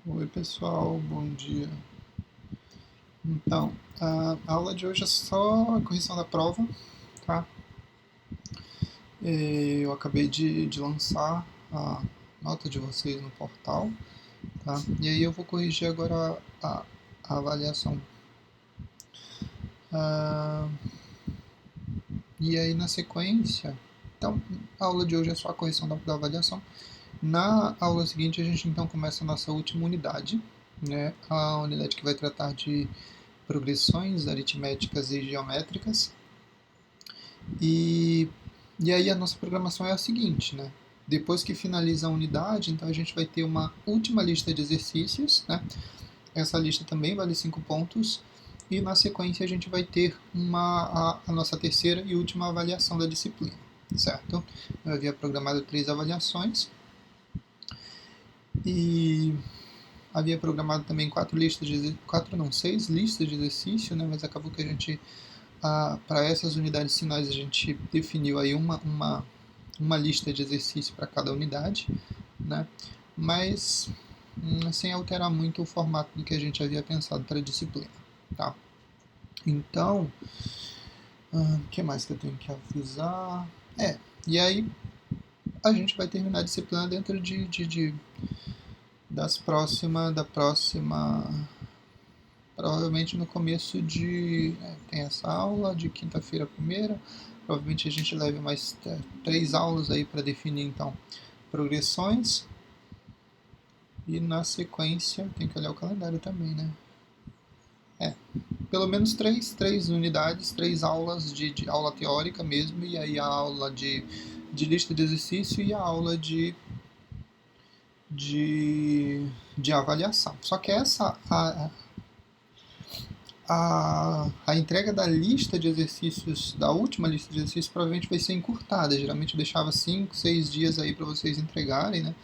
Oi, pessoal, bom dia. Então, a aula de hoje é só a correção da prova, tá? Eu acabei de lançar a nota de vocês no portal, tá? E aí eu vou corrigir agora a avaliação. Ah, e aí na sequência, então, a aula de hoje é só a correção da avaliação. Na aula seguinte a gente então começa a nossa última unidade, né? A unidade que vai tratar de progressões aritméticas e geométricas. E, e aí a nossa programação é a seguinte, né? Depois que finaliza a unidade, então a gente vai ter uma última lista de exercícios, né? Essa lista também vale 5 pontos. E na sequência a gente vai ter a nossa terceira e última avaliação da disciplina, certo? Eu havia programado 3 avaliações e havia programado também 6 listas de exercício, né? Mas acabou que a gente, para essas unidades finais, a gente definiu aí uma lista de exercícios para cada unidade, né? Mas sem alterar muito o formato do que a gente havia pensado para a disciplina, tá? Então, o que mais que eu tenho que avisar? E aí a gente vai terminar a disciplina dentro da próxima, provavelmente no começo tem essa aula de quinta-feira primeira, provavelmente a gente leve mais 3 aulas aí para definir então progressões. E na sequência, tem que olhar o calendário também, né? Pelo menos três unidades, 3 aulas de aula teórica mesmo, e aí a aula de lista de exercício e a aula de avaliação. Só que a entrega da lista de exercícios, da última lista de exercícios, provavelmente vai ser encurtada. Geralmente eu deixava 5, 6 dias aí para vocês entregarem, né?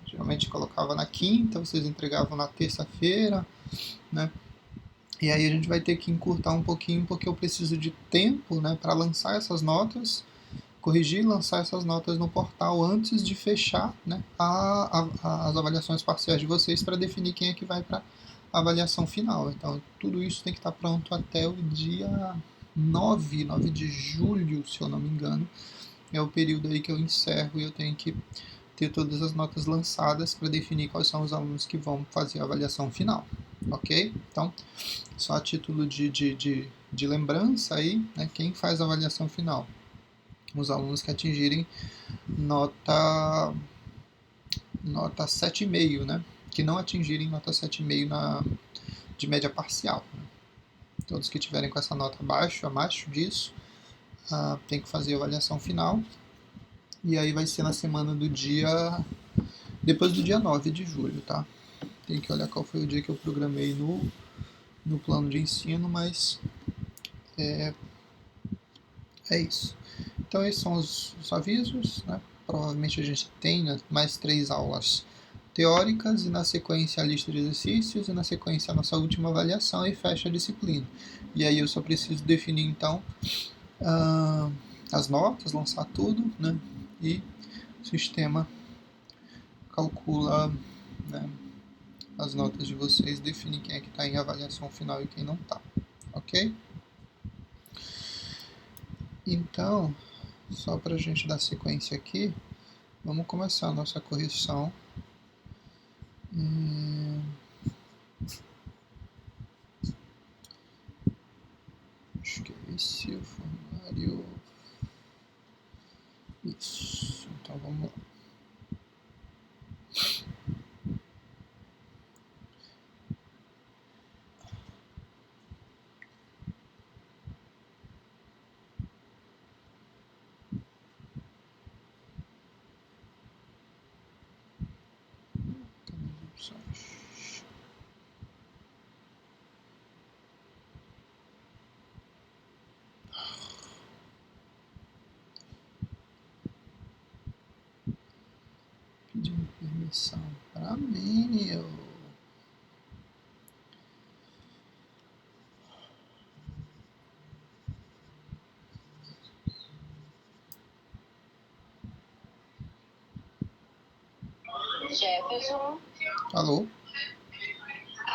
Geralmente colocava na quinta, vocês entregavam na terça-feira, né? E aí a gente vai ter que encurtar um pouquinho porque eu preciso de tempo, né, para lançar essas notas, corrigir e lançar essas notas no portal antes de fechar, né, as avaliações parciais de vocês para definir quem é que vai para a avaliação final. Então tudo isso tem que estar pronto até o dia 9 de julho, se eu não me engano. É o período aí que eu encerro e eu tenho que ter todas as notas lançadas para definir quais são os alunos que vão fazer a avaliação final, ok? Então, só a título de lembrança aí, né, quem faz a avaliação final? Os alunos que atingirem nota 7,5, né? Que não atingirem nota 7,5 de média parcial. Né? Todos que tiverem com essa nota abaixo disso, tem que fazer a avaliação final. E aí vai ser na semana do dia... Depois do dia 9 de julho, tá? Tem que olhar qual foi o dia que eu programei no plano de ensino, mas é isso. Então esses são os avisos, né? Provavelmente a gente tem, né, mais 3 aulas teóricas e na sequência a lista de exercícios e na sequência a nossa última avaliação e fecha a disciplina. E aí eu só preciso definir então uh, as notas, lançar tudo, né? E o sistema calcula, né, as notas de vocês, define quem é que está em avaliação final e quem não está, ok? Então, só para a gente dar sequência aqui, vamos começar a nossa correção. Acho que é esse o formulário. Isso. Então vamos lá. Cadê as opções? Pedindo permissão para mim, eu. Jefferson. Alô?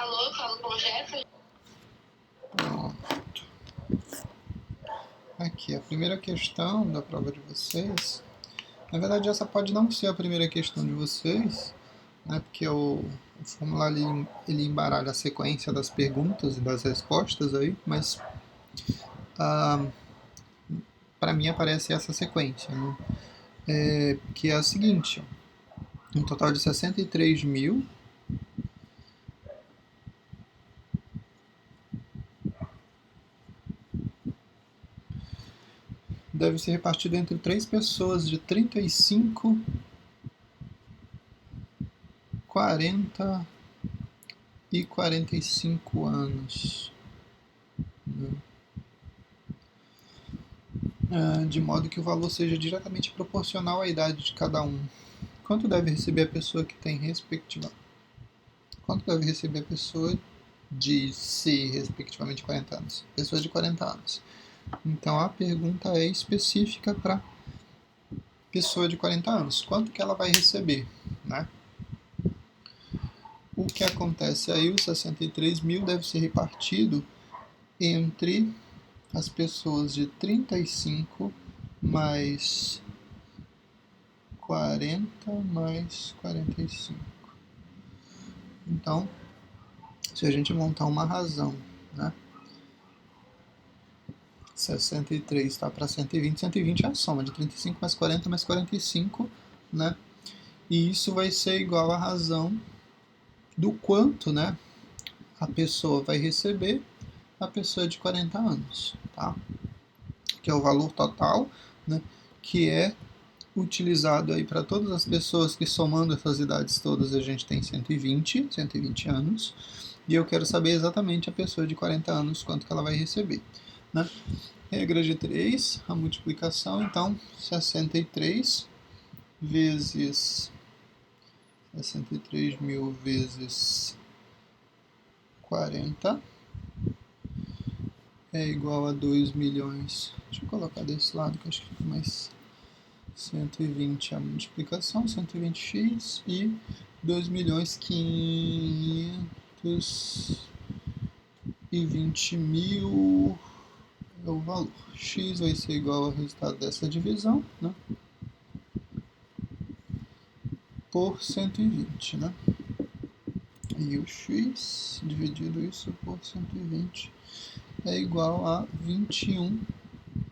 Alô, falo com o Jefferson. Pronto. Aqui, a primeira questão da prova de vocês. Na verdade, essa pode não ser a primeira questão de vocês, né? Porque o formulário ele embaralha a sequência das perguntas e das respostas aí, mas para mim aparece essa sequência, né? Que é a seguinte: ó, um total de 63 mil deve ser repartido entre 3 pessoas de 35, 40 e 45 anos, né? De modo que o valor seja diretamente proporcional à idade de cada um. Quanto deve receber a pessoa que tem Quanto deve receber a pessoa de se, respectivamente, 40 anos? Pessoa de 40 anos. Então a pergunta é específica para pessoa de 40 anos. Quanto que ela vai receber, né? O que acontece aí, os 63 mil deve ser repartido entre as pessoas de 35 mais 40 mais 45. Então, se a gente montar uma razão, né? 63 está para 120, 120 é a soma de 35 mais 40 mais 45, né? E isso vai ser igual à razão do quanto, né, a pessoa vai receber, a pessoa de 40 anos, tá? Que é o valor total, né, que é utilizado aí para todas as pessoas que, somando essas idades todas, a gente tem 120 anos, e eu quero saber exatamente a pessoa de 40 anos quanto que ela vai receber, né? Regra de 3, a multiplicação, então 63 vezes 63 mil vezes 40 é igual a 2 milhões. Deixa eu colocar desse lado que acho que fica mais 120 a multiplicação, 120x e 2 milhões 520 mil é o valor. X vai ser igual ao resultado dessa divisão, né? Por 120, né? E o x dividido isso por 120 é igual a 21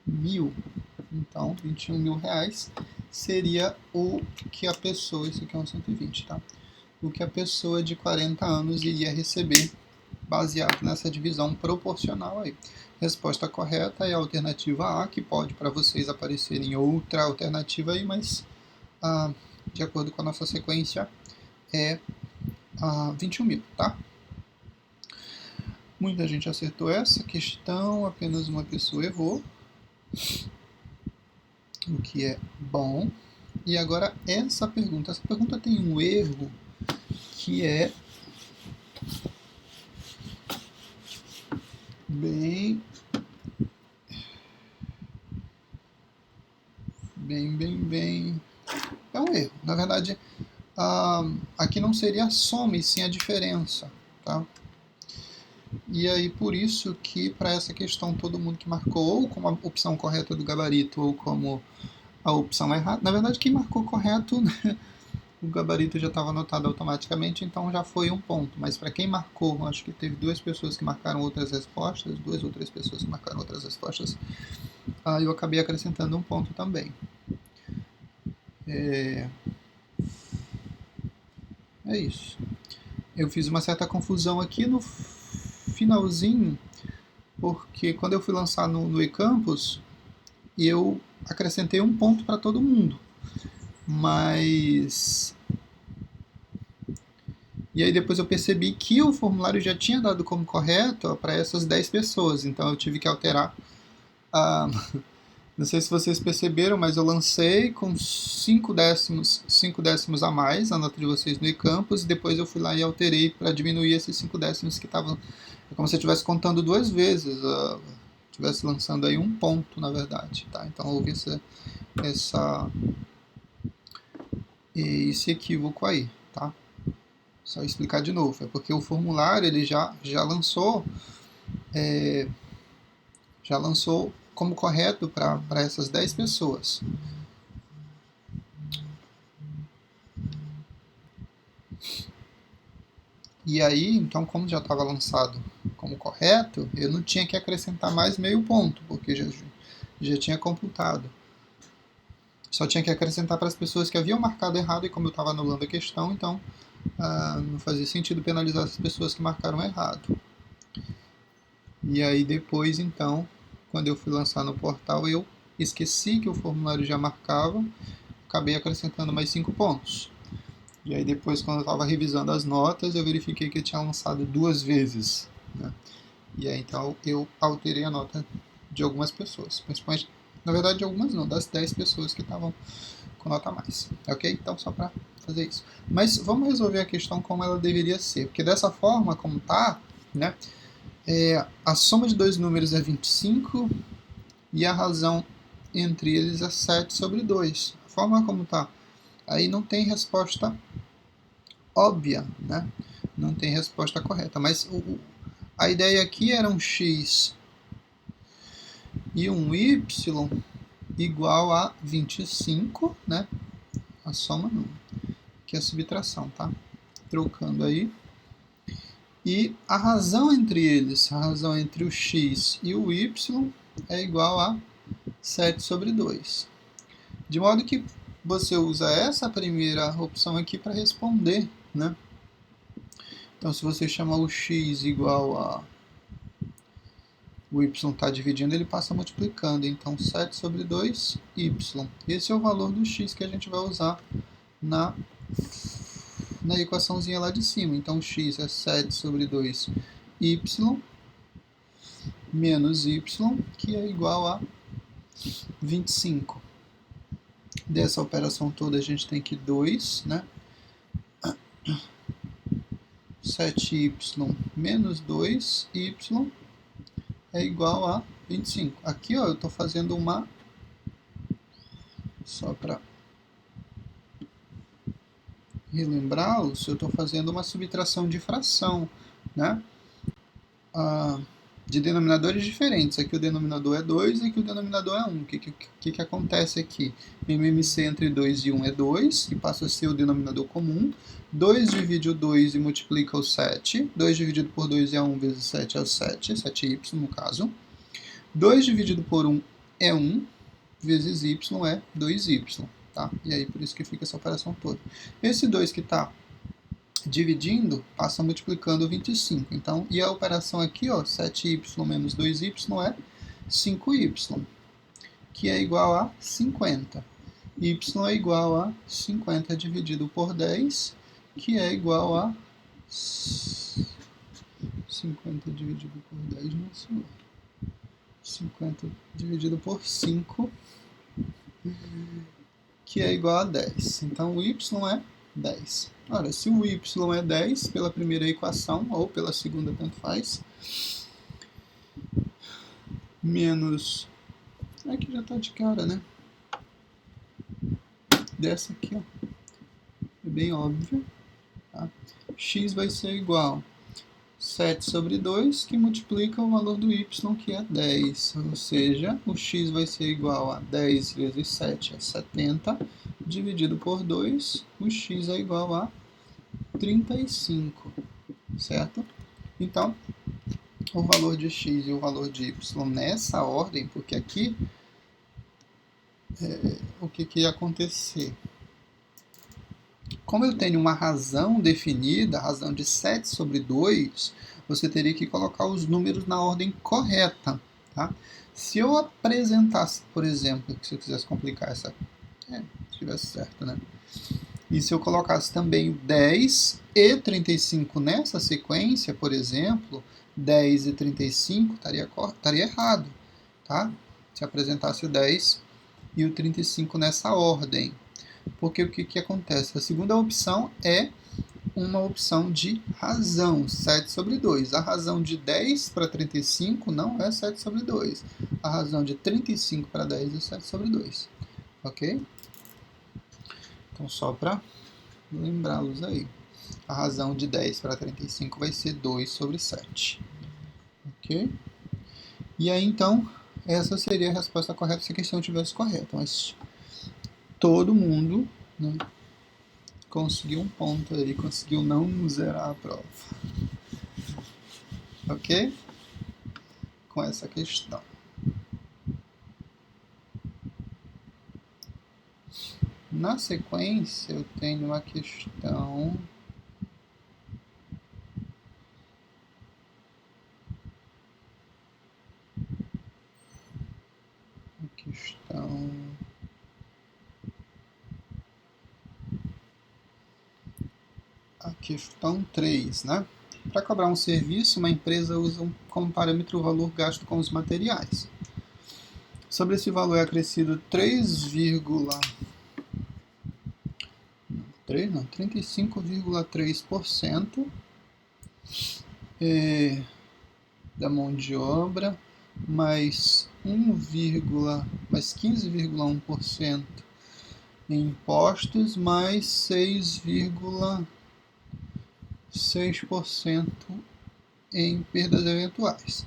mil. Então, 21 mil reais seria o que a pessoa, isso aqui é um 120, tá? O que a pessoa de 40 anos iria receber baseado nessa divisão proporcional aí. Resposta correta é a alternativa A, que pode para vocês aparecerem outra alternativa aí, mas de acordo com a nossa sequência é 21 mil, tá? Muita gente acertou essa questão, apenas uma pessoa errou, o que é bom. E agora essa pergunta tem um erro que é bem é um erro. Na verdade, aqui não seria a soma, e sim a diferença, tá? E aí, por isso que para essa questão todo mundo que marcou ou como a opção correta do gabarito ou como a opção errada, na verdade quem marcou correto, né, o gabarito já estava anotado automaticamente, então já foi um ponto. Mas para quem marcou, acho que teve 2 pessoas que marcaram outras respostas, 2 ou 3 pessoas que marcaram outras respostas, eu acabei acrescentando um ponto também. É isso. Eu fiz uma certa confusão aqui no finalzinho, porque quando eu fui lançar no eCampus, eu acrescentei um ponto para todo mundo. Mas... E aí depois eu percebi que o formulário já tinha dado como correto para essas 10 pessoas, então eu tive que alterar. Não sei se vocês perceberam, mas eu lancei com 5 décimos a mais a nota de vocês no eCampus, e depois eu fui lá e alterei para diminuir esses 5 décimos que estavam... É como se eu estivesse contando 2 vezes, estivesse lançando aí um ponto, na verdade, tá? Então houve esse equívoco aí, tá? Só explicar de novo. É porque o formulário ele já lançou como correto para essas 10 pessoas. E aí, então, como já estava lançado como correto, eu não tinha que acrescentar mais meio ponto, porque já tinha computado. Só tinha que acrescentar para as pessoas que haviam marcado errado, e como eu estava anulando a questão, então não fazia sentido penalizar as pessoas que marcaram errado. E aí depois, então, quando eu fui lançar no portal, eu esqueci que o formulário já marcava, acabei acrescentando mais 5 pontos. E aí depois, quando eu estava revisando as notas, eu verifiquei que eu tinha lançado 2 vezes, né? E aí então eu alterei a nota de algumas pessoas, principalmente, na verdade de algumas não, das 10 pessoas que estavam com nota a mais, ok? Então só para fazer isso. Mas vamos resolver a questão como ela deveria ser, porque dessa forma como tá, né, a soma de dois números é 25 e a razão entre eles é 7 sobre 2. A forma como tá, aí não tem resposta óbvia, né? Não tem resposta correta, mas a ideia aqui era um x e um y igual a 25, né? A soma não, que é a subtração, tá? Trocando aí. E a razão entre eles, a razão entre o x e o y é igual a 7 sobre 2. De modo que você usa essa primeira opção aqui para responder, né? Então, se você chamar o x igual a... O y está dividindo, ele passa multiplicando. Então, 7 sobre 2, y. Esse é o valor do x que a gente vai usar na equaçãozinha lá de cima. Então, x é 7 sobre 2, y menos y, que é igual a 25. Dessa operação toda, a gente tem que 2, né? 7y menos 2y é igual a 25. Aqui, ó, eu estou fazendo uma... Só para relembrá-los, eu estou fazendo uma subtração de fração, né? De denominadores diferentes. Aqui o denominador é 2 e aqui o denominador é 1. O que acontece aqui? MMC entre 2 e 1 é 2, que passa a ser o denominador comum. 2 divide o 2 e multiplica o 7. 2 dividido por 2 é 1 vezes 7 é o 7, 7y no caso. 2 dividido por 1 é 1, vezes y é 2y. Tá? E aí por isso que fica essa operação toda. Esse 2 que está dividindo, passa multiplicando 25. Então, e a operação aqui, ó, 7y menos 2y é 5y, que é igual a 50. Y é igual a 50 dividido por 10, que é igual a 50 dividido por 10, não sei. 50 dividido por 5, que é igual a 10. Então, o y é 10. Ora, se o y é 10 pela primeira equação, ou pela segunda, tanto faz, menos... Aqui já está de cara, né? Dessa aqui, ó. É bem óbvio. Tá? X vai ser igual a 7 sobre 2, que multiplica o valor do y, que é 10. Ou seja, o x vai ser igual a 10 vezes 7 é 70, dividido por 2, o x é igual a 35, certo? Então, o valor de x e o valor de y nessa ordem, porque aqui, o que ia acontecer? Como eu tenho uma razão definida, a razão de 7 sobre 2, você teria que colocar os números na ordem correta. Tá? Se eu apresentasse, por exemplo, se eu quisesse complicar essa... se tivesse certo, né? E se eu colocasse também 10 e 35 nessa sequência, por exemplo, 10 e 35 estaria errado. Tá? Se apresentasse o 10 e o 35 nessa ordem. Porque o que acontece? A segunda opção é uma opção de razão, 7 sobre 2. A razão de 10 para 35 não é 7 sobre 2. A razão de 35 para 10 é 7 sobre 2. Ok? Então, só para lembrá-los aí. A razão de 10 para 35 vai ser 2 sobre 7. Ok? E aí, então, essa seria a resposta correta se a questão estivesse correta. Mas todo mundo, né, conseguiu um ponto aí, conseguiu não zerar a prova. Ok? Com essa questão. Na sequência, eu tenho uma questão... A questão 3, né? Para cobrar um serviço, uma empresa usa como parâmetro o valor gasto com os materiais. Sobre esse valor é acrescido 35,3% da mão de obra, mais 15,1% em impostos, mais 6,6% em perdas eventuais.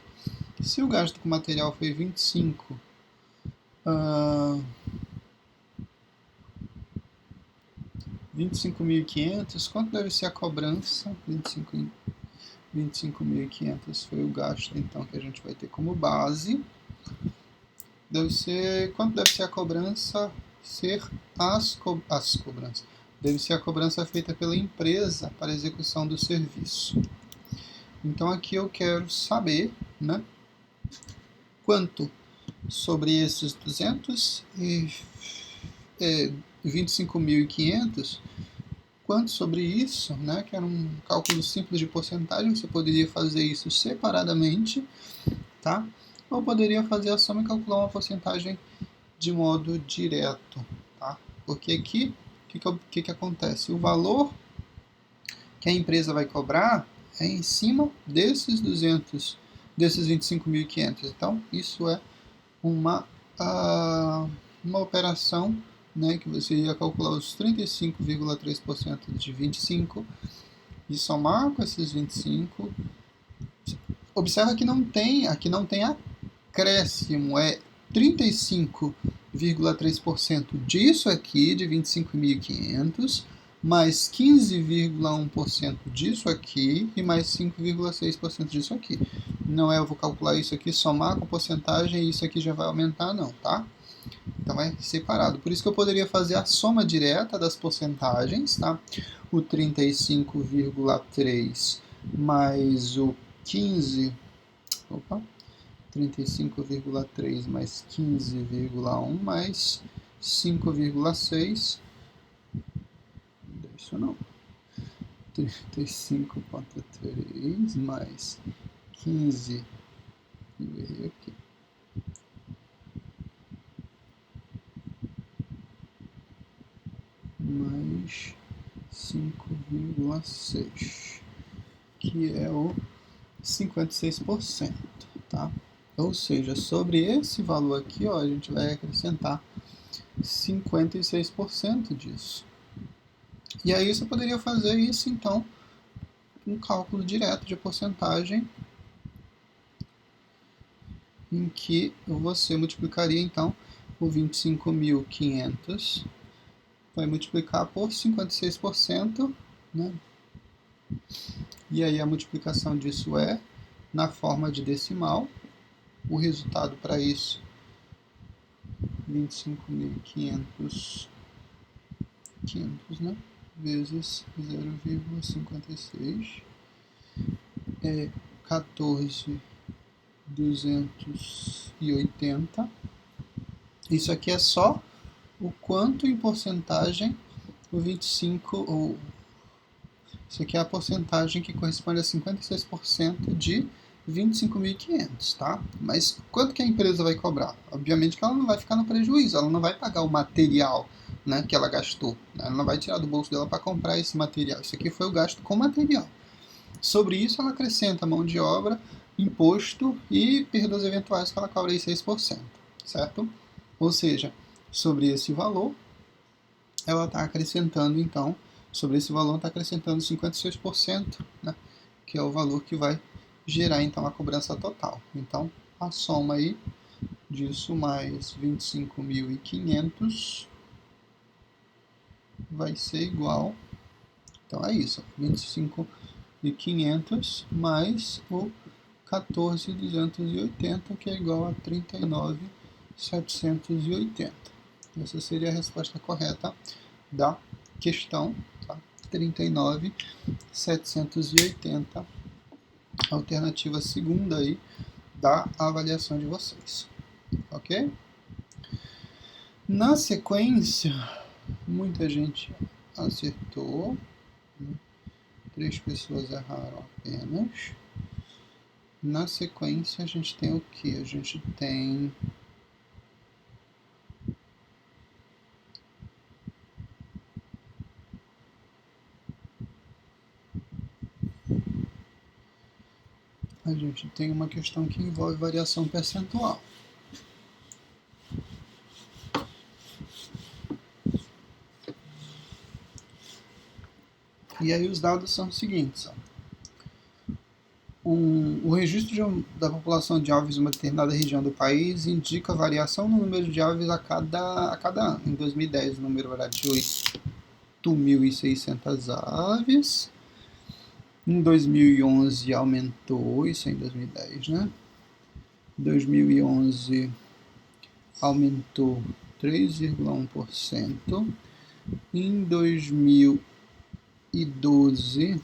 Se o gasto com material foi 25.500, quanto deve ser a cobrança? 25.500 foi o gasto, então, que a gente vai ter como base. Quanto deve ser a cobrança? Deve ser a cobrança feita pela empresa para execução do serviço. Então, aqui eu quero saber, né, quanto sobre esses 25.500, quanto sobre isso, né, que era um cálculo simples de porcentagem, você poderia fazer isso separadamente, tá? Ou poderia fazer a soma e calcular uma porcentagem de modo direto, tá? Porque aqui, o que acontece? O valor que a empresa vai cobrar é em cima desses 25.500. Então, isso é uma operação, né, que você ia calcular os 35,3% de 25 e somar com esses 25. Observa que aqui não tem acréscimo, é 35,3% disso aqui, de 25.500, mais 15,1% disso aqui e mais 5,6% disso aqui. Não é, eu vou calcular isso aqui, somar com porcentagem e isso aqui já vai aumentar, não, tá? Então é separado. Por isso que eu poderia fazer a soma direta das porcentagens, tá? O 35,3 mais o 35,3 mais 15,1 mais 5,6. Deixa não. 35,3 mais 15. Errei aqui. Mais 5,6, que é o 56%, tá? Ou seja, sobre esse valor aqui, ó, a gente vai acrescentar 56% disso. E aí você poderia fazer isso, então, um cálculo direto de porcentagem, em que você multiplicaria, então, o 25.500, vai multiplicar por 56%, né? E aí a multiplicação disso é na forma de decimal. O resultado para isso, 25.500, né, vezes 0,56 é 14.280. Isso aqui é só o quanto em porcentagem o 25, isso aqui é a porcentagem que corresponde a 56% de 25.500, tá? Mas quanto que a empresa vai cobrar? Obviamente que ela não vai ficar no prejuízo, ela não vai pagar o material, né, que ela gastou, né? Ela não vai tirar do bolso dela para comprar esse material. Isso aqui foi o gasto com material. Sobre isso, ela acrescenta mão de obra, imposto e perdas eventuais que ela cobra aí 6%, certo? Ou seja, sobre esse valor, ela está acrescentando, então, sobre esse valor está acrescentando 56%, né, que é o valor que vai gerar então a cobrança total. Então, a soma aí disso mais 25.500 vai ser igual, então é isso, 25.500 mais o 14.280, que é igual a 39.780. Essa seria a resposta correta da questão, tá? 39.780, alternativa segunda aí da avaliação de vocês, ok? Na sequência, muita gente acertou, né? 3 pessoas erraram apenas. Na sequência, a gente tem o que? A gente tem uma questão que envolve variação percentual. E aí os dados são os seguintes. O registro da população de aves em uma determinada região do país indica variação no número de aves a cada ano. Em 2010, o número era de 8.600 aves. Em 2011 aumentou, isso é em 2010, né? Em 2011 aumentou 3,1%. Em 2012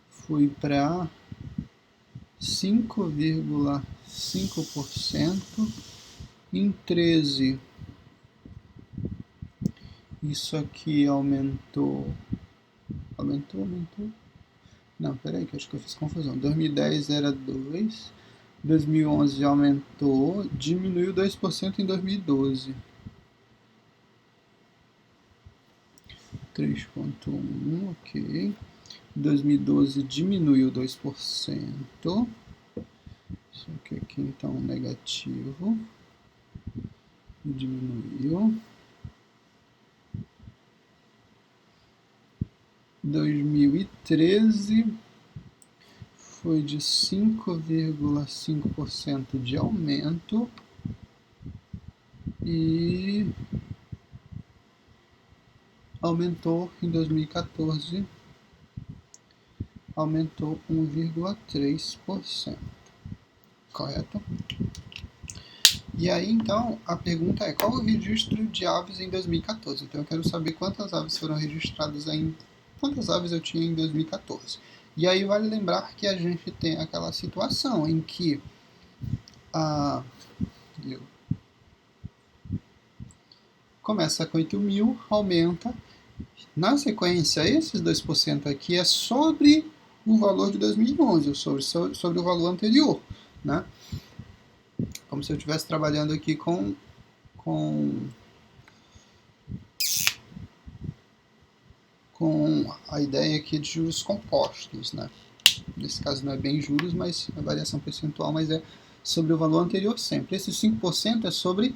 foi para 5,5%. Em 13 isso aqui aumentou. Não, peraí, que acho que eu fiz confusão. 2010 era 2, 2011 aumentou, diminuiu 2% em 2012. 3,1, ok. 2012 diminuiu 2%. Isso aqui então negativo. Diminuiu. 2013 foi de 5,5% de aumento e aumentou em 2014, aumentou 1,3%, correto? E aí então a pergunta é: qual o registro de aves em 2014? Então eu quero saber quantas aves foram registradas quantas aves eu tinha em 2014. E aí vale lembrar que a gente tem aquela situação em que começa com 8.000, aumenta. Na sequência, esses 2% aqui é sobre o valor de 2011, sobre o valor anterior, né? Como se eu estivesse trabalhando aqui com a ideia aqui de juros compostos, né? Nesse caso não é bem juros, mas é variação percentual, mas é sobre o valor anterior sempre. Esse 5% é sobre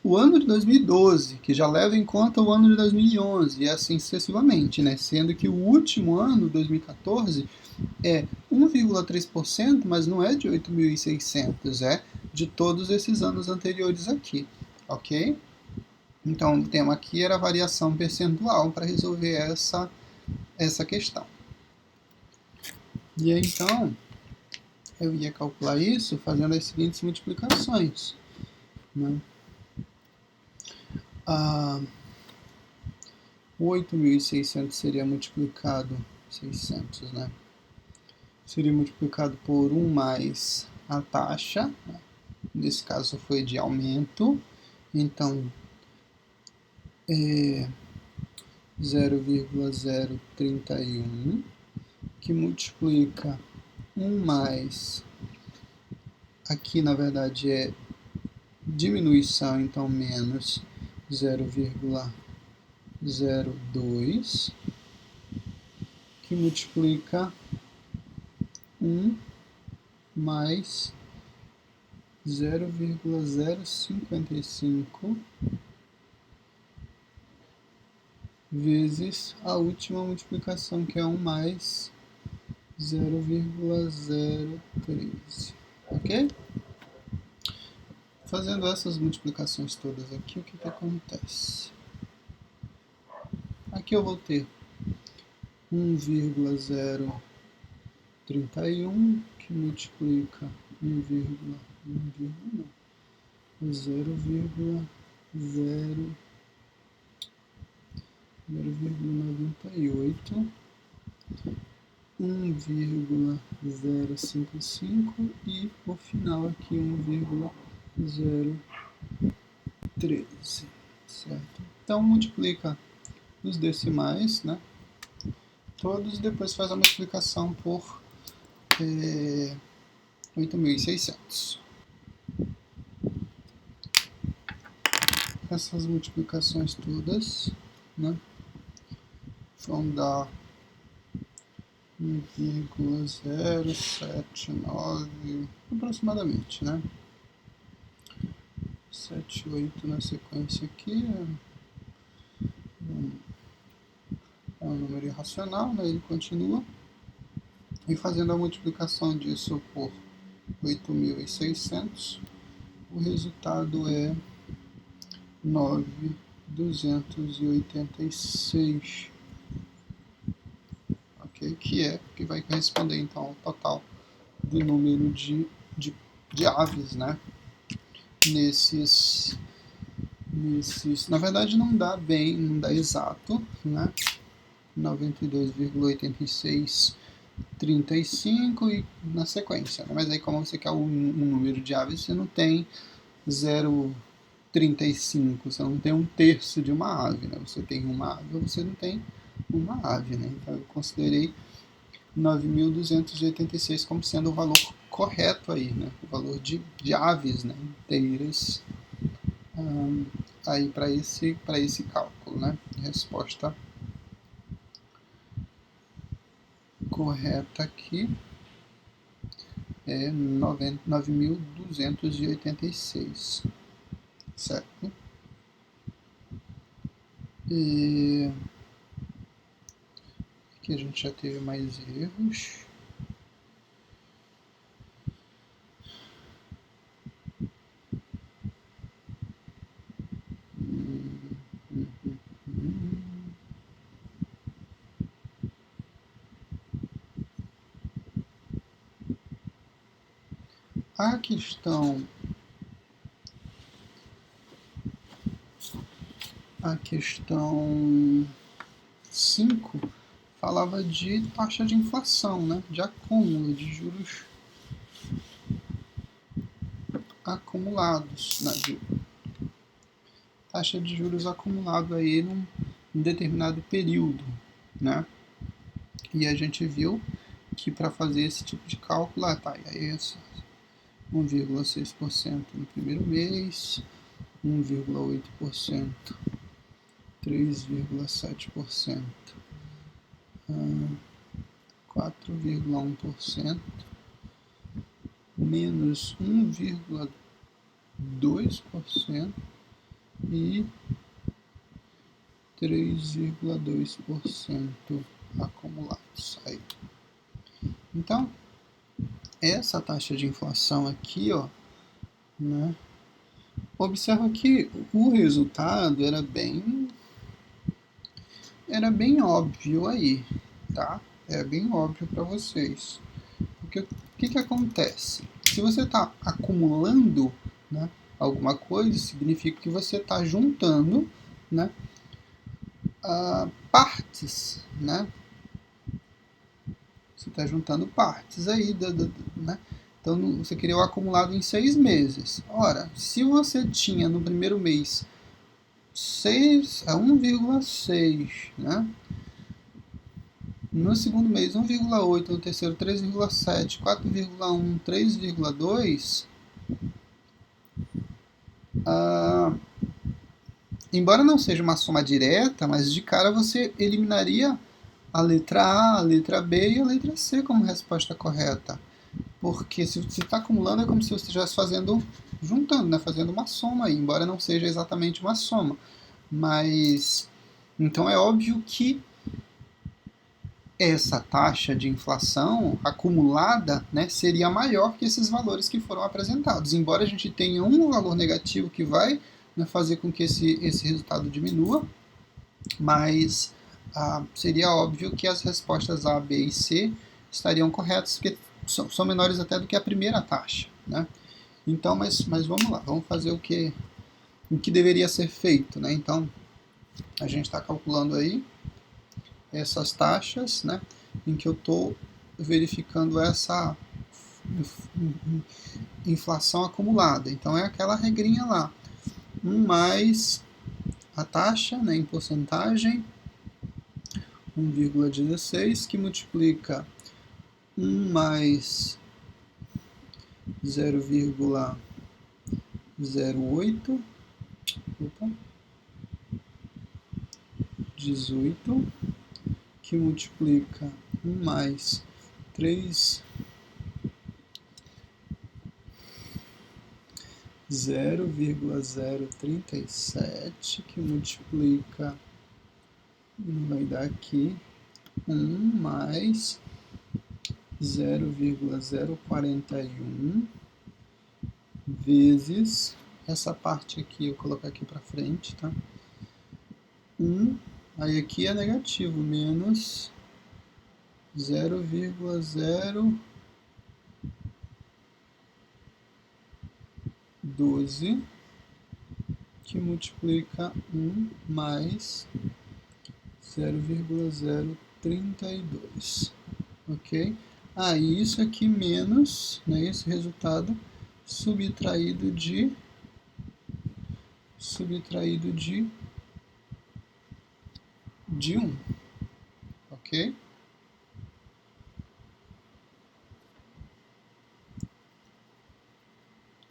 o ano de 2012, que já leva em conta o ano de 2011, e assim sucessivamente, né? Sendo que o último ano, 2014, é 1,3%, mas não é de 8.600, é de todos esses anos anteriores aqui, ok? Então, o tema aqui era variação percentual para resolver essa questão. E aí, então, eu ia calcular isso fazendo as seguintes multiplicações, né? 8.600 seria multiplicado, 600, né? Seria multiplicado por 1 mais a taxa, né? Nesse caso foi de aumento, então 0,031, que multiplica 1 mais, aqui na verdade é diminuição, então menos 0,02, que multiplica 1 mais 0,055 vezes a última multiplicação, que é 1 mais 0,013. Ok? Fazendo essas multiplicações todas aqui, o que acontece? Aqui eu vou ter 1,031 que multiplica 0,98, 1,055 e o final aqui 1,013, certo? Então multiplica os decimais, né? Todos, depois faz a multiplicação por 8.600. Essas multiplicações todas, né, vão dar 1,079 aproximadamente, né? 78 na sequência aqui é um número irracional, né? Ele continua. E fazendo a multiplicação disso por 8.600, o resultado é 9.286, ok? Que vai corresponder então ao total do número de aves, né? Na verdade não dá exato, né? 92,8635 e na sequência, né? Mas aí como você quer um número de aves, você não tem 0,35, você não tem um terço de uma ave, né? Você tem uma ave ou você não tem uma ave, né? Então eu considerei 9.286 como sendo o valor correto aí, né? O valor de aves, né, inteiras aí para esse cálculo, né? Resposta correta aqui é 9.286, certo? E aqui a gente já teve mais erros. A questão 5 falava de taxa de inflação, né? De acúmulo de juros acumulados, né? De taxa de juros acumulado aí num determinado período, né? E a gente viu que para fazer esse tipo de cálculo, tá, aí é 1,6% no primeiro mês, 1,8%, 3,7%, 4,1%, menos 1,2% e 3,2% acumulados aí. Então, essa taxa de inflação aqui, ó, né, observa que o resultado era bem óbvio aí, tá? É bem óbvio para vocês. Porque o que acontece? Se você está acumulando, né, alguma coisa, significa que você está juntando, né, partes, né? Você está juntando partes aí, né? Então você criou acumulado em 6 meses. Ora, se você tinha no primeiro mês 1,6, né? No segundo mês 1,8, no terceiro 3,7, 4,1, 3,2, embora não seja uma soma direta, mas de cara você eliminaria a letra A, a letra B e a letra C como resposta correta. Porque se você está acumulando é como se você estivesse juntando, né? Fazendo uma soma aí, embora não seja exatamente uma soma. Mas Então é óbvio que essa taxa de inflação acumulada, né, seria maior que esses valores que foram apresentados. Embora a gente tenha um valor negativo que vai, né, fazer com que esse resultado diminua, mas seria óbvio que as respostas A, B e C estariam corretas, porque são menores até do que a primeira taxa, né? Então, mas vamos lá, vamos fazer o que deveria ser feito, né? Então, a gente está calculando aí essas taxas, né, em que eu estou verificando essa inflação acumulada. Então é aquela regrinha lá, 1 mais a taxa, né, em porcentagem, 1,16, que multiplica 1 mais 0,08, 18, que multiplica 1 mais 3, 0,037, que multiplica, vai dar aqui 1 mais 0,041 vezes essa parte aqui, eu vou colocar aqui para frente, tá? 1, aí aqui é negativo, menos 0,012, que multiplica 1 mais 0,032, ok? Isso aqui menos, né, esse resultado subtraído de 1, ok?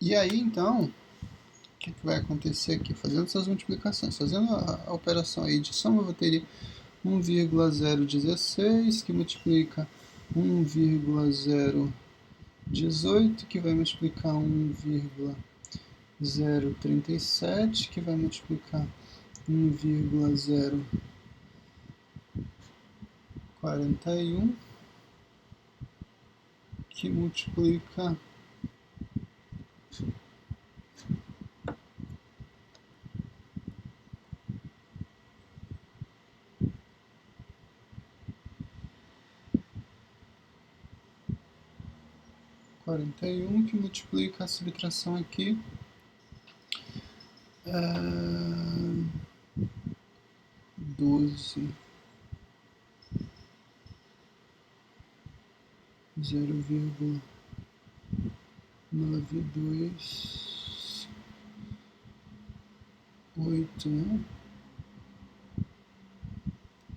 E aí, então, o que vai acontecer aqui? Fazendo essas multiplicações, fazendo a operação aí de soma, eu vou ter 1,016, que multiplica 1,018, que vai multiplicar 1,037, que vai multiplicar 1,041, que multiplica 41, que multiplica a subtração aqui 12, 0,928, né?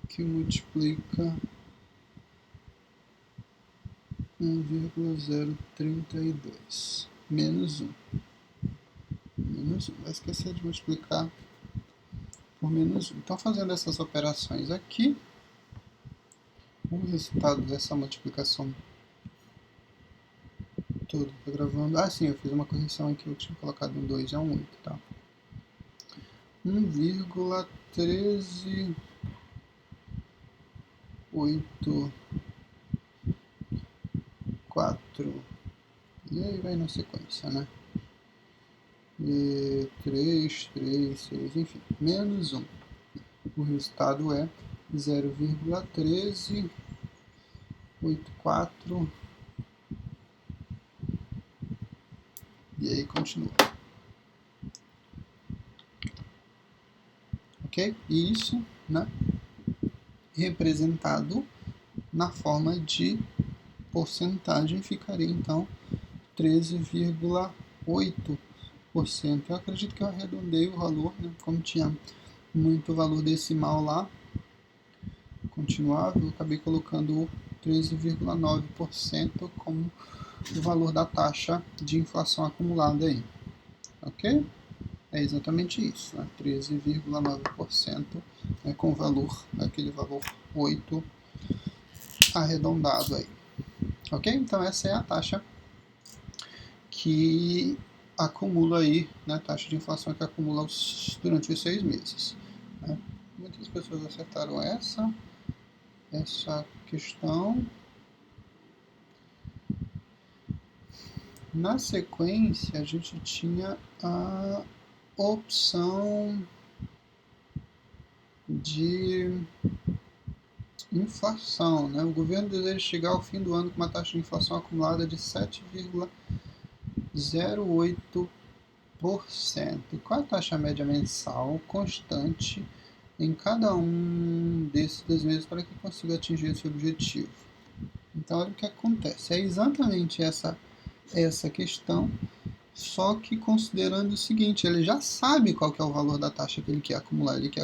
Que multiplica 1,032 menos 1. Vai esquecer de multiplicar por menos 1. Então, fazendo essas operações aqui, o resultado dessa multiplicação toda, tô gravando. Sim, eu fiz uma correção aqui, eu tinha colocado um 2, é um 8, tá? 1,1384. E aí vai na sequência, né? 3, 3, 6, enfim, menos 1. O resultado é 0,1384. E aí continua. Ok? E isso, né, representado na forma de porcentagem, ficaria então 13,8%. Eu acredito que eu arredondei o valor, né, como tinha muito valor decimal lá, continuava, eu acabei colocando 13,9% como o valor da taxa de inflação acumulada aí, ok? É exatamente isso, né? 13,9%, né, com o valor, aquele valor 8 arredondado aí, ok? Então essa é a taxa que acumula aí, né, taxa de inflação que acumula durante os 6 meses. Né? Muitas pessoas acertaram essa questão. Na sequência, a gente tinha a opção de inflação, né? O governo deseja chegar ao fim do ano com uma taxa de inflação acumulada de 7,08%. Qual a taxa média mensal constante em cada um desses 2 meses para que consiga atingir esse objetivo? Então, olha o que acontece. É exatamente essa questão, só que considerando o seguinte, ele já sabe qual que é o valor da taxa que ele quer acumular. Ele quer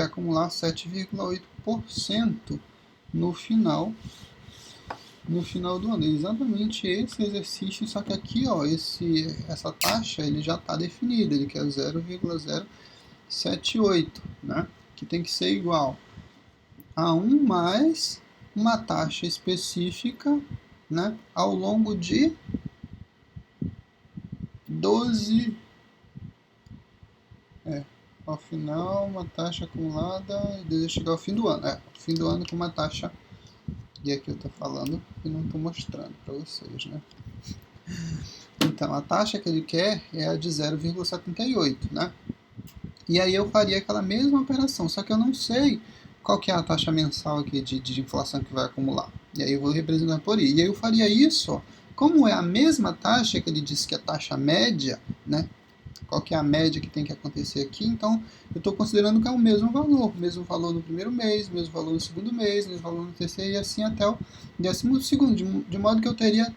acumular 7,8% no final do ano. É exatamente esse exercício, só que aqui, ó, essa taxa ele já está definida, ele quer 0,078, né? Que tem que ser igual a 1 mais uma taxa específica, né? Ao longo de 12. Ao final, uma taxa acumulada, deseja chegar ao fim do ano. Fim do ano com uma taxa. E aqui eu estou falando e não estou mostrando para vocês, né? Então, a taxa que ele quer é a de 0,78, né? E aí eu faria aquela mesma operação, só que eu não sei qual que é a taxa mensal aqui de inflação que vai acumular. E aí eu vou representar por I. E aí eu faria isso, ó, como é a mesma taxa que ele disse que é a taxa média, né? Qual que é a média que tem que acontecer aqui? Então, eu estou considerando que é o mesmo valor no primeiro mês, mesmo valor no segundo mês, mesmo valor no terceiro e assim até o 12º, de modo que eu teria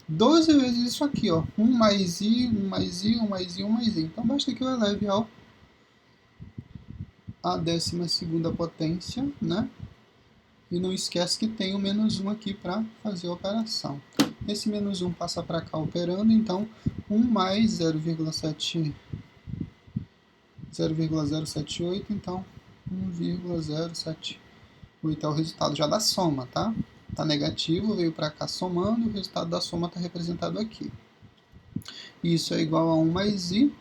12 vezes isso aqui, ó, 1 mais I, 1 mais I, 1 mais I, 1 mais I. Então, basta que eu eleve a 12ª potência, né? E não esquece que tem o menos 1 aqui para fazer a operação. Esse menos 1 passa para cá operando, então 1 mais 0,078, então 1,078 é o resultado já da soma, tá? Tá negativo, veio para cá somando, o resultado da soma está representado aqui. Isso é igual a 1 mais I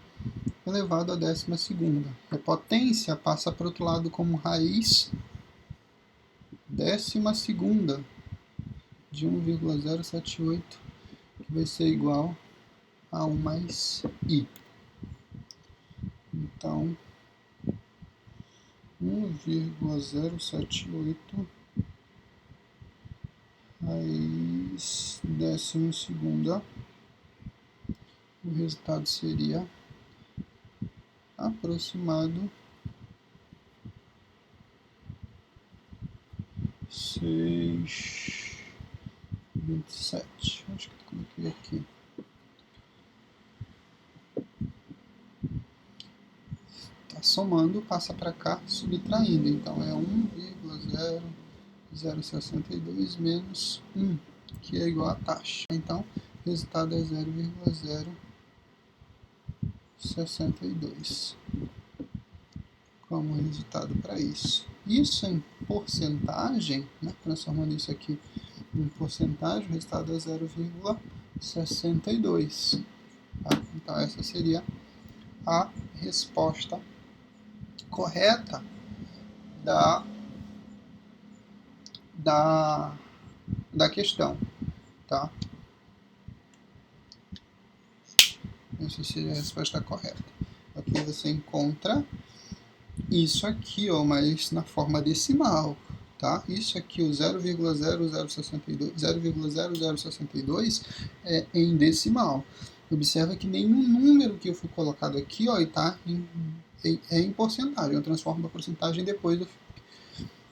elevado a 12ª. A potência passa para o outro lado como raiz 12ª de 1,078, que vai ser igual a 1 mais I. Então, 1,078 raiz 12ª, o resultado seria aproximado 6,27. Acho que eu coloquei aqui. Tá somando, passa para cá, subtraindo. Então é 1,0062 menos 1, que é igual a taxa. Então, o resultado é 0,062 como resultado para isso. Isso em porcentagem, né, transformando isso aqui em porcentagem, o resultado é 0,62. Tá? Então, essa seria a resposta correta da questão. Tá? Essa seria a resposta correta. Aqui você encontra isso aqui, ó, mas na forma decimal, tá? Isso aqui, o 0,0062 é em decimal. Observa que nenhum número que eu fui colocado aqui, ó, está em porcentagem. Eu transformo a porcentagem depois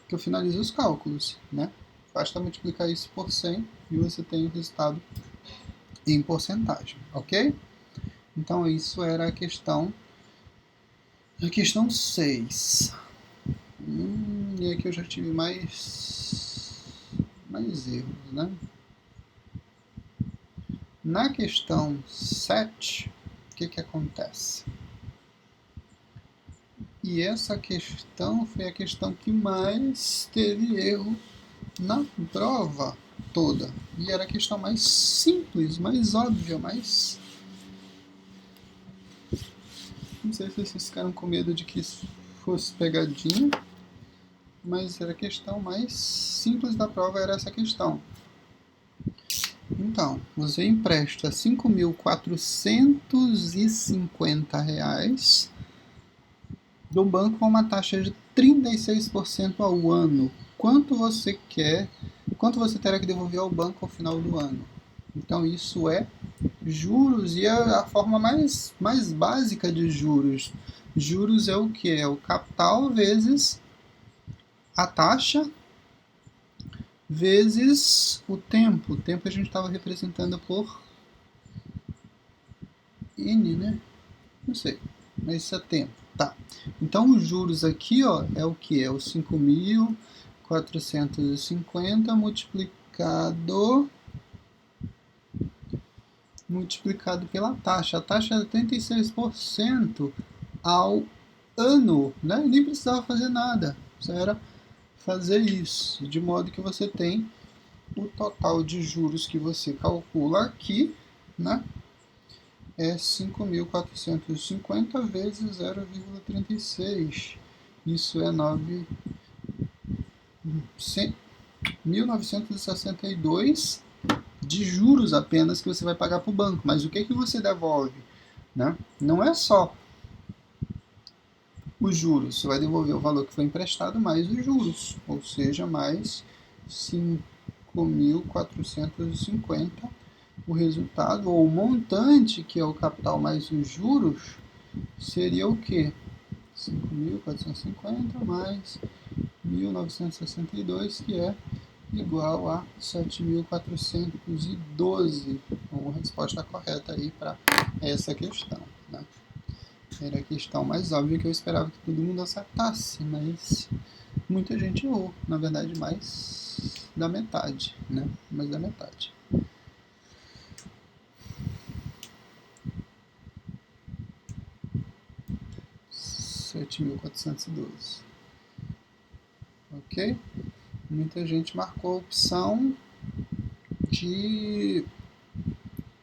que eu finalizo os cálculos, né? Basta multiplicar isso por 100 e você tem o resultado em porcentagem, ok? Então, isso era a questão 6. E aqui eu já tive mais erros, né? Na questão 7, o que acontece? E essa questão foi a questão que mais teve erro na prova toda. E era a questão mais simples, mais óbvia, mais Não sei se vocês ficaram com medo de que isso fosse pegadinha, mas era a questão mais simples da prova, era essa questão. Então, você empresta R$ 5.450 do banco com uma taxa de 36% ao ano. Quanto você terá que devolver ao banco ao final do ano? Então, isso é juros, e a forma mais básica de juros. Juros é o que? É o capital vezes a taxa vezes o tempo. O tempo a gente estava representando por N, né? Não sei, mas isso é tempo. Tá. Então, os juros aqui, ó, é o que? É o 5.450 multiplicado pela taxa. A taxa é 86% ao ano, né? Nem precisava fazer nada. Só era fazer isso, de modo que você tem o total de juros que você calcula aqui, né? É 5.450 vezes 0,36. Isso é 1.962 de juros apenas que você vai pagar para o banco. Mas o que você devolve? Né? Não é só os juros, você vai devolver o valor que foi emprestado mais os juros, ou seja, mais 5.450. O resultado, ou o montante, que é o capital mais os juros, seria o quê? 5.450 mais 1.962, que é igual a 7.412. Uma resposta correta aí para essa questão. Né? Era a questão mais óbvia que eu esperava que todo mundo acertasse, mas muita gente errou. Na verdade, mais da metade, né? Mais da metade. $7.412. Ok? Muita gente marcou a opção de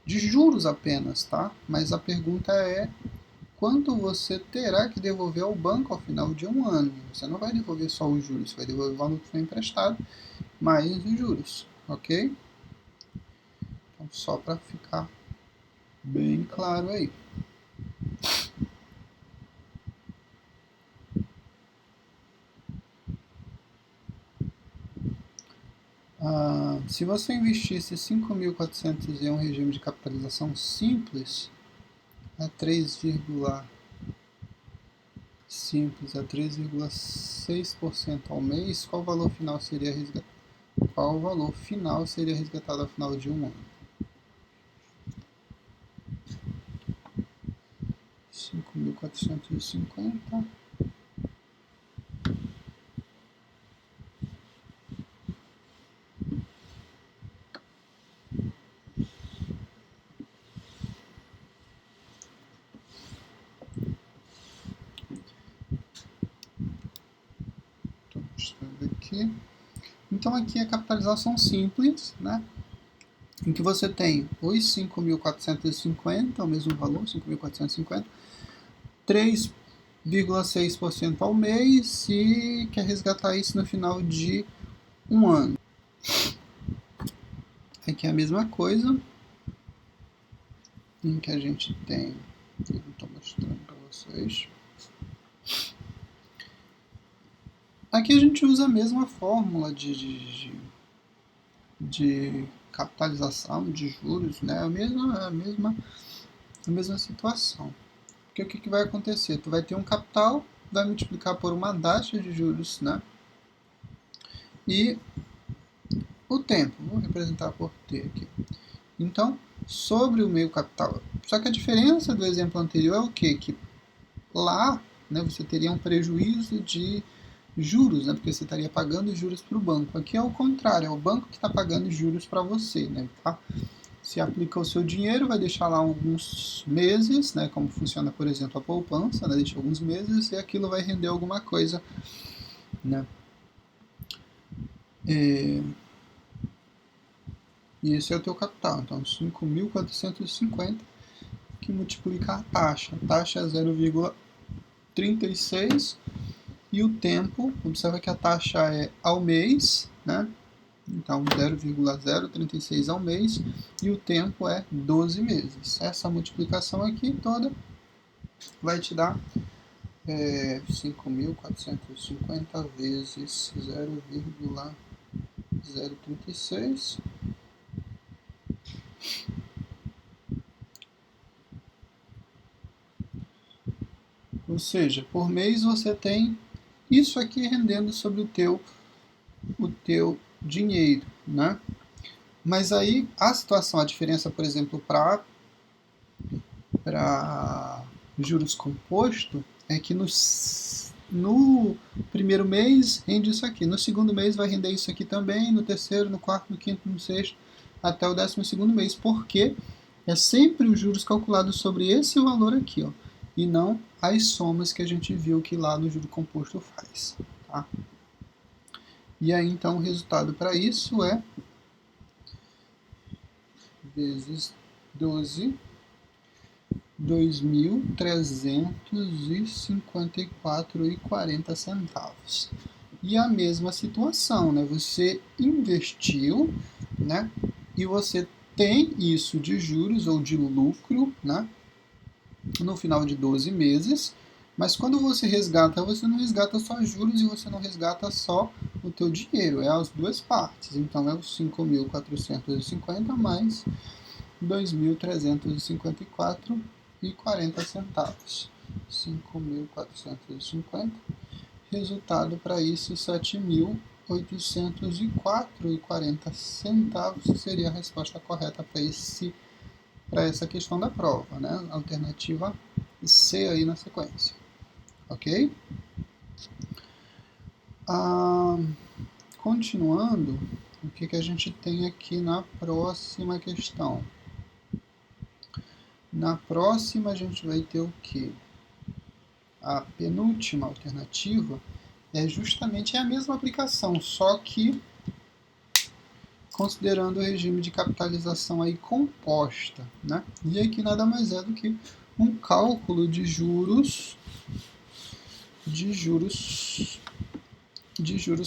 juros apenas, tá? Mas a pergunta é quanto você terá que devolver ao banco ao final de um ano. Você não vai devolver só os juros, você vai devolver o valor que foi emprestado mais os juros, ok? Então, só para ficar bem claro aí. Se você investisse 5.400 em um regime de capitalização simples, a 3,6% ao mês, qual valor final seria resgatado? Qual valor final seria resgatado ao final de um ano? 5.450 aqui. Então aqui é a capitalização simples, né? Em que você tem os 5.450, o mesmo valor, 5.450, 3,6% ao mês e quer resgatar isso no final de um ano. Aqui é a mesma coisa, em que a gente tem, eu estou mostrando para vocês. Aqui a gente usa a mesma fórmula de capitalização, de juros, né? A mesma situação. Porque o que vai acontecer? Tu vai ter um capital, vai multiplicar por uma taxa de juros, né? E o tempo, vou representar por T aqui. Então, sobre o meio capital. Só que a diferença do exemplo anterior é o quê? Que lá, né, você teria um prejuízo de juros, né, porque você estaria pagando juros para o banco. Aqui é o contrário, é o banco que está pagando juros para você, né, tá? Se aplica o seu dinheiro, vai deixar lá alguns meses, né, como funciona, por exemplo, a poupança, né, deixa alguns meses e aquilo vai render alguma coisa, né. E esse é o teu capital, então 5.450, que multiplica a taxa. A taxa é 0,36 e o tempo, observa que a taxa é ao mês, né? Então 0,036 ao mês e o tempo é 12 meses. Essa multiplicação aqui toda vai te dar 5.450 vezes 0,036. Ou seja, por mês você tem isso aqui rendendo sobre o teu dinheiro, né? Mas aí a situação, a diferença, por exemplo, para juros composto é que no primeiro mês rende isso aqui, no segundo mês vai render isso aqui também, no terceiro, no quarto, no quinto, no sexto, até o 12º mês, porque é sempre os juros calculados sobre esse valor aqui, ó, e não as somas que a gente viu que lá no juro composto faz. Tá? E aí então o resultado para isso é vezes 12, 2.354,40. E a mesma situação, né? Você investiu, né? E você tem isso de juros ou de lucro, né? No final de 12 meses. Mas quando você resgata, você não resgata só juros e você não resgata só o teu dinheiro, é as duas partes. Então é os 5.450 mais 2.354,40. 5.450. Resultado para isso 7.804,40 seria a resposta correta para essa questão da prova, né? Alternativa C aí na sequência. Ok? Continuando, o que a gente tem aqui na próxima questão? Na próxima a gente vai ter o quê? A penúltima alternativa é justamente a mesma aplicação, só que considerando o regime de capitalização aí composta, né? E aqui nada mais é do que um cálculo de juros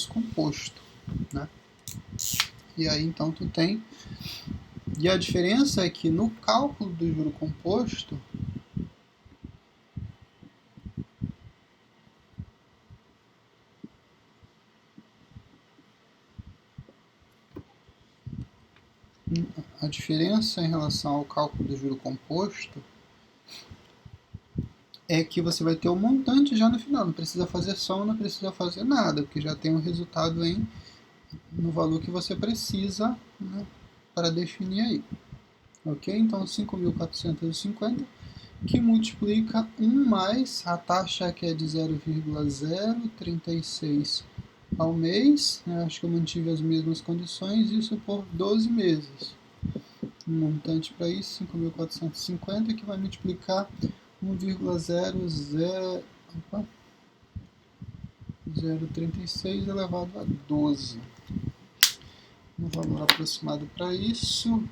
composto, né? E aí então tu tem, e a diferença é que no cálculo do juro composto a diferença em relação ao cálculo do juro composto é que você vai ter o montante já no final, não precisa fazer soma, não precisa fazer nada, porque já tem o resultado no valor que você precisa, né, para definir aí. Ok? Então 5.450 que multiplica 1 mais a taxa que é de 0,036 ao mês, né? Acho que eu mantive as mesmas condições, isso por 12 meses. Um montante para isso, 5.450, que vai multiplicar 1,036 elevado a 12. Um valor aproximado para isso.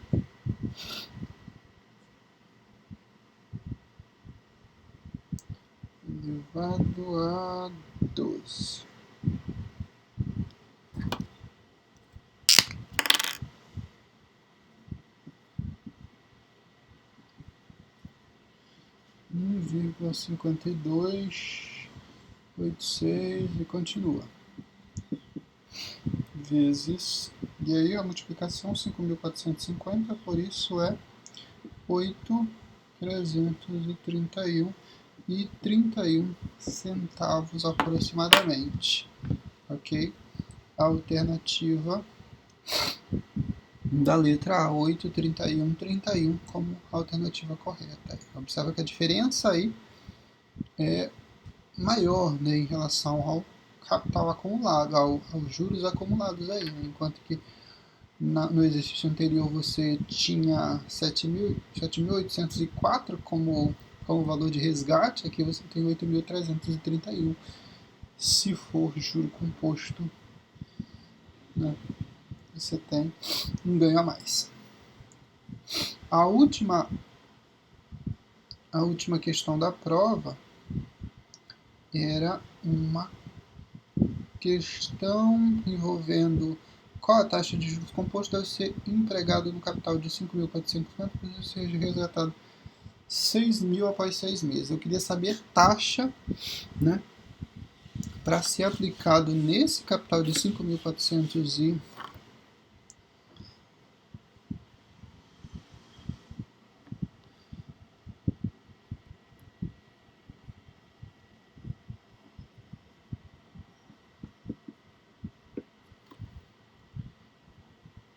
Elevado a 12. Um vírgula 5286 e continua. Vezes. E aí a multiplicação 5.450, por isso é 8.331 centavos aproximadamente. Ok? A alternativa da letra A, 8,31,31 como alternativa correta. Observa que a diferença aí é maior, né, em relação ao capital acumulado, aos juros acumulados aí, né? Enquanto que no exercício anterior você tinha 7.804 como valor de resgate, aqui você tem 8.331 se for juro composto, né? Você tem um ganho a mais. A última a última questão da prova era uma questão envolvendo qual a taxa de juros composto deve ser empregado no capital de 5.450 para ser resgatado 6.000 após 6 meses. Eu queria saber taxa, né, para ser aplicado nesse capital de 5.400 e...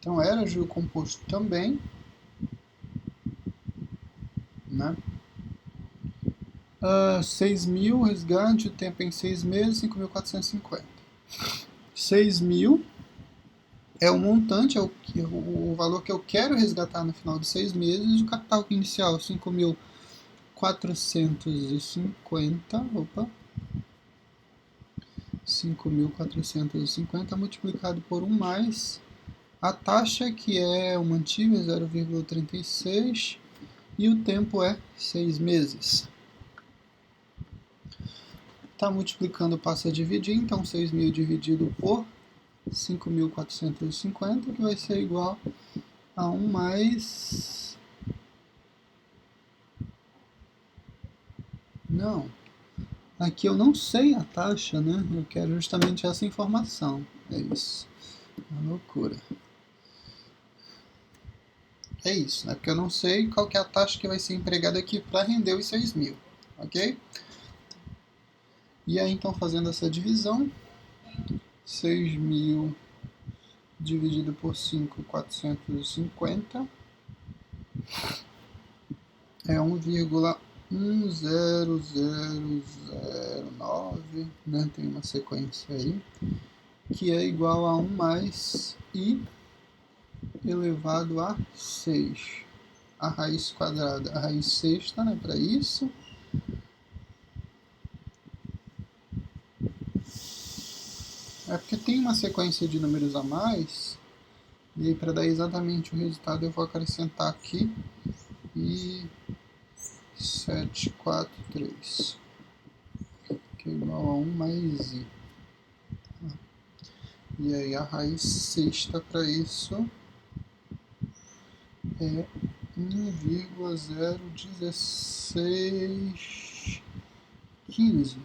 Então era juro composto também, né? 6.000, resgate, o tempo em 6 meses, 5.450. 6.000 é o montante, é o valor que eu quero resgatar no final de 6 meses, o capital inicial 5.450, 5.450 multiplicado por 1 mais a taxa, que é o mantive, 0,36, e o tempo é 6 meses. Está multiplicando, passa a dividir, então 6.000 dividido por 5.450, que vai ser igual a 1 mais... Não, aqui eu não sei a taxa, né? Eu quero justamente essa informação. É isso. Uma loucura. É isso, né? Porque eu não sei qual que é a taxa que vai ser empregada aqui para render os 6.000, ok? E aí, então, fazendo essa divisão, 6.000 dividido por 5.450 é 1,10009, né? Tem uma sequência aí, que é igual a 1 mais I elevado a 6. A raiz quadrada, a raiz sexta, né, para isso. É porque tem uma sequência de números a mais, e aí para dar exatamente o resultado eu vou acrescentar aqui e 743, que é igual a 1 mais I. E aí a raiz sexta para isso é 1,01615.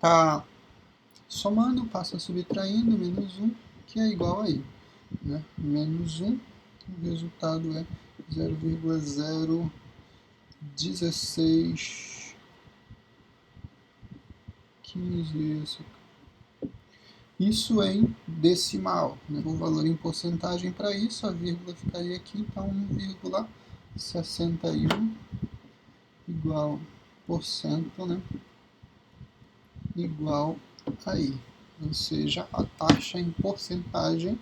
Tá somando, passa subtraindo, menos 1, que é igual a I. Né? Menos 1, o resultado é 0,01615. Isso em decimal, né? O valor em porcentagem para isso, a vírgula ficaria aqui, então 1,61 igual por cento, né? Igual a I. Ou seja, a taxa em porcentagem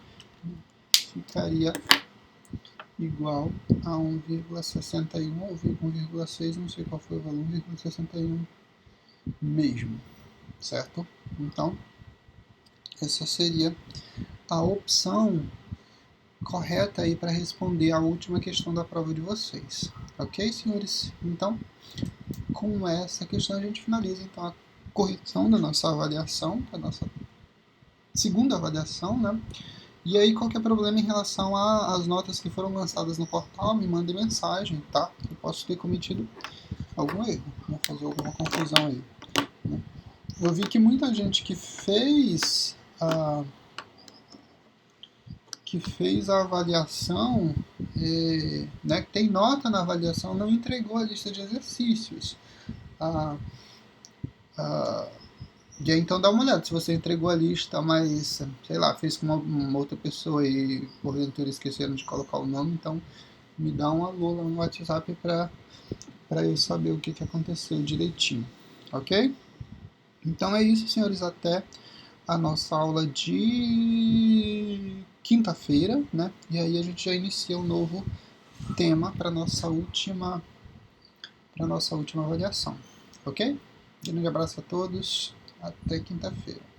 ficaria igual a 1,61 ou 1,6, não sei qual foi o valor, 1,61 mesmo, certo? Então, essa seria a opção correta aí para responder a última questão da prova de vocês. Ok, senhores? Então, com essa questão a gente finaliza então a correção da nossa avaliação, da nossa segunda avaliação, né? E aí, qualquer problema em relação às notas que foram lançadas no portal, me mande mensagem, tá? Eu posso ter cometido algum erro, né? Fazer alguma confusão aí, né? Eu vi que muita gente que fez a avaliação, né, que tem nota na avaliação, não entregou a lista de exercícios. E aí, então dá uma olhada, se você entregou a lista, mas, sei lá, fez com uma outra pessoa e porventura esqueceram de colocar o nome, então me dá um alô lá no WhatsApp para eu saber o que aconteceu direitinho, ok? Então é isso, senhores, até a nossa aula de quinta-feira, né? E aí a gente já inicia um novo tema para nossa última avaliação, ok? Grande abraço a todos, até quinta-feira.